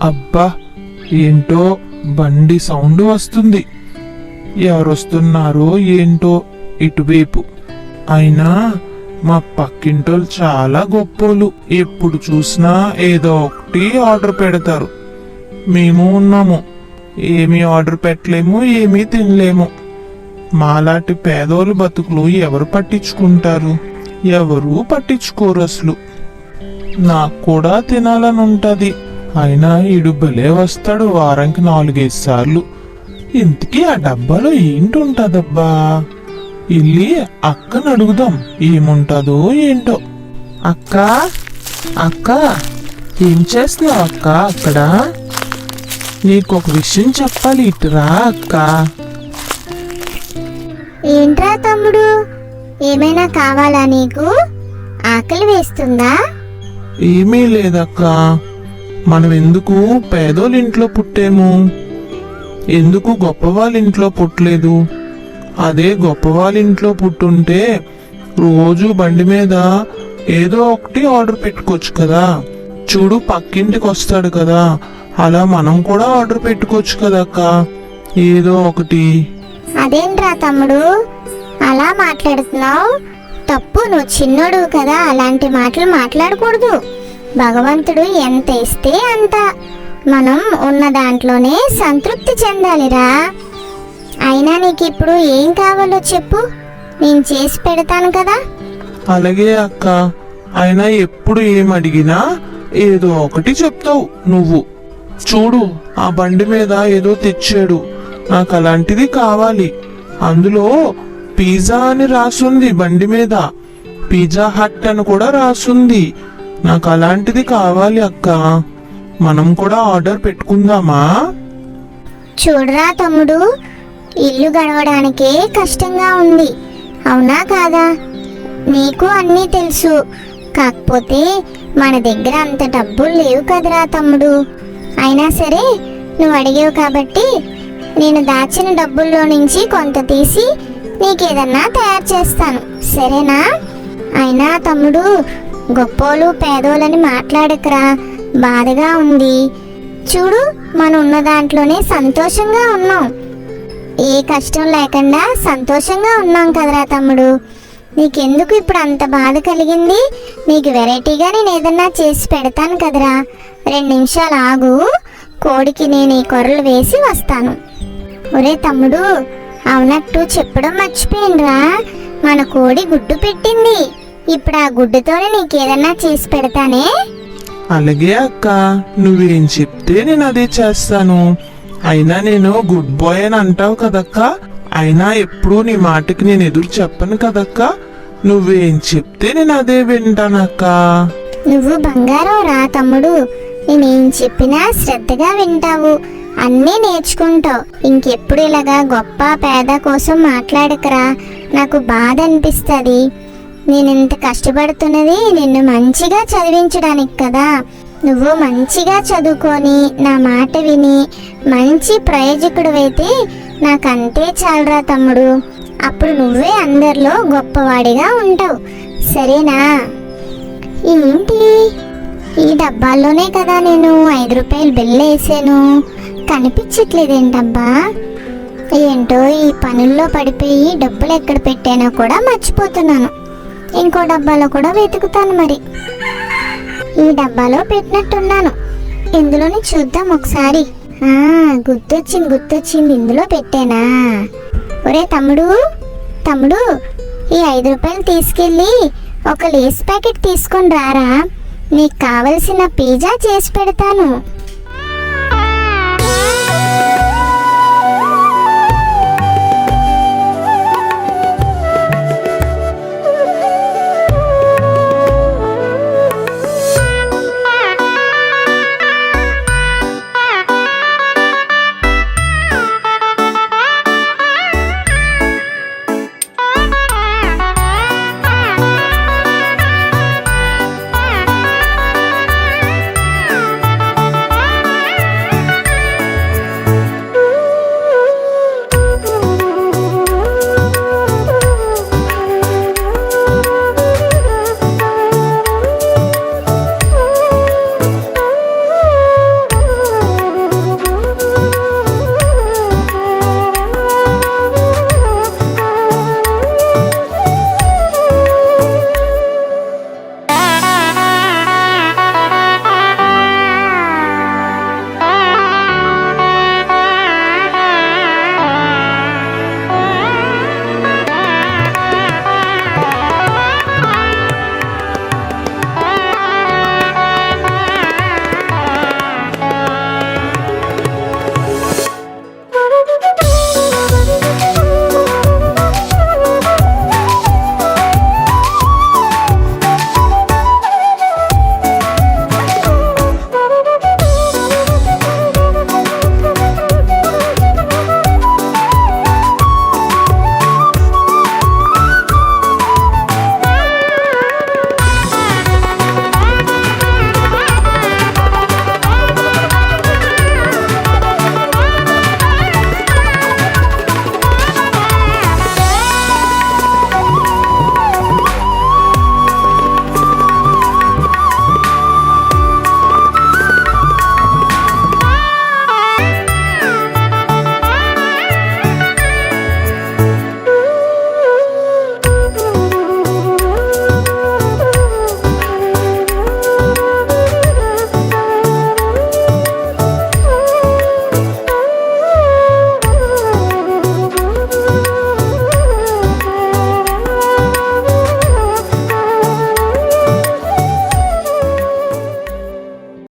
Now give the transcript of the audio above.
అబ్బా, ఏంటో బండి సౌండ్ వస్తుంది. ఎవరొస్తున్నారో ఏంటో ఇటువైపు. అయినా మా పక్కింటోళ్ళు చాలా గొప్పోళ్ళు. ఎప్పుడు చూసినా ఏదో ఒకటి ఆర్డర్ పెడతారు. మేము ఉన్నాము, ఏమీ ఆర్డర్ పెట్టలేము, ఏమీ తినలేము. మాలాంటి పేదోళ్ళు బతుకులు ఎవరు పట్టించుకుంటారు? ఎవరు పట్టించుకోరు అసలు. నాకు కూడా తినాలని ఉంటది. అయినా ఈడు భలే వస్తాడు వారానికి 4-5 సార్లు. ఇంతకీ ఆ డబ్బాలో ఏంటి ఉంటదబ్బా? ఇల్లి అక్కని అడుగుదాం ఏముంటదో ఏంటో. అక్క, అక్క, ఏం చేస్తున్నావు అక్క అక్కడ? నీకొక విషయం చెప్పాలి, ఇటురా అక్క. ఏంట్రా తమ్ముడు, ఏమైనా కావాలా నీకు? ఆకలి వేస్తుందా? ఏమీ లేదక్క. మనం ఎందుకు పేదోళ్ళ ఇంట్లో పుట్టాము? ఎందుకు గొప్పవాళ్ళ ఇంట్లో పుట్టలేదు? అదే గొప్పవాళ్ళ ఇంట్లో పుట్టుంటే రోజు బండి మీద ఏదో ఒకటి ఆర్డర్ పెట్టుకోవచ్చు కదా. చూడు, పక్కింటికి వస్తాడు కదా, అలా మనం కూడా ఆర్డర్ పెట్టుకోవచ్చు కదక్క, ఏదో ఒకటి. అదేంట్రా తమ్ముడు అలా మాట్లాడుతున్నావు? తప్పు, నువ్వు చిన్నోడు కదా, అలాంటి మాటలు మాట్లాడకూడదు. భగవంతుడు ఎంత ఇస్తే అంత, మనం ఉన్న దాంట్లోనే సంతృప్తి చెందాలిరా. అయినా నీకు ఇప్పుడు ఏం కావాలో చెప్పు, నేను చేసి పెడతాను కదా. అలాగే అక్క. అయినా ఎప్పుడు ఏం అడిగినా ఏదో ఒకటి చెప్తావు నువ్వు. చూడు, ఆ బండి మీద ఏదో తెచ్చాడు, నాకు అలాంటిది కావాలి. అందులో పిజ్జా అని రాసుంది బండి మీద, పిజ్జా హట్ అని కూడా రాసుంది. నాకు అలాంటిది కావాలి అక్క. మనం కూడా ఆర్డర్ పెట్టుకుందామా? చూడరా తమ్ముడు, ఇల్లు గడవడానికే కష్టంగా ఉంది, అవునా కాదా? నీకు అన్నీ తెలుసు. కాకపోతే మన దగ్గర అంత డబ్బులు లేవు కదరా తమ్ముడు. అయినా సరే, నువ్వు అడిగావు కాబట్టి నేను దాచిన డబ్బుల్లో నుంచి కొంత తీసి నీకేదన్నా తయారు చేస్తాను, సరేనా? అయినా తమ్ముడు, గొప్పోళ్ళు పేదోళ్ళని మాట్లాడకరా, బాధగా ఉంది. చూడు, మనం ఉన్న దాంట్లోనే సంతోషంగా ఉన్నాం, ఏ కష్టం లేకుండా సంతోషంగా ఉన్నాం కదరా తమ్ముడు. నీకెందుకు ఇప్పుడు అంత బాధ కలిగింది? నీకు వెరైటీగా నేను ఏదన్నా చేసి పెడతాను కదరా. 2 నిమిషాలు ఆగు, కోడికి నేను ఈ కొర్రలు వేసి వస్తాను. ఒరే తమ్ముడు, అవునట్టు చెప్పడం మర్చిపోయినరా, మన కోడి గుడ్డు పెట్టింది. ఇప్పుడు ఆ గుడ్డుతోనే నీకేదన్నా చేసి పెడతానే. అలాగే అక్క, నువ్వేం చెప్తే నేను అదే చేస్తాను. అయినా నేను గుడ్ బాయ్ అని అంటావు కదక్క. అయినా ఎప్పుడు నీ మాటకి నేను ఎదురు చెప్పను కదక్క. నువ్వేం చెప్తే నేను అదే వింటానక్క. నువ్వు బంగారం రా తమ్ముడు, నేనేం చెప్పినా శ్రద్ధగా వింటావు, అన్నీ నేర్చుకుంటావు. ఇంకెప్పుడు ఇలాగా గొప్ప పేద కోసం మాట్లాడకరా, నాకు బాధ అనిపిస్తుంది. నేను ఇంత కష్టపడుతున్నది నిన్ను మంచిగా చదివించడానికి కదా. నువ్వు మంచిగా చదువుకొని నా మాట విని మంచి ప్రయోజకుడివైతే నాకంతే చాలరా తమ్ముడు. అప్పుడు నువ్వే అందరిలో గొప్పవాడిగా ఉంటావు, సరేనా? ఏంటి, ఈ డబ్బాల్లోనే కదా నేను 5 రూపాయలు బిల్లు వేసాను, కనిపించట్లేదేంటబ్బా? ఏంటో ఈ పనుల్లో పడిపోయి డబ్బులు ఎక్కడ పెట్టానో కూడా మర్చిపోతున్నాను. ఇంకో డబ్బాలో కూడా వెతుకుతాను. మరి ఈ డబ్బాలో పెట్టినట్టున్నాను, ఇందులోని చూద్దాం ఒకసారి. గుర్తొచ్చింది, ఇందులో పెట్టానా? ఒరే తమ్ముడు, తమ్ముడు, ఈ 5 రూపాయలు తీసుకెళ్ళి ఒక లేస్ ప్యాకెట్ తీసుకొని రారా, నీకు కావలసిన పిజ్జా చేసి పెడతాను.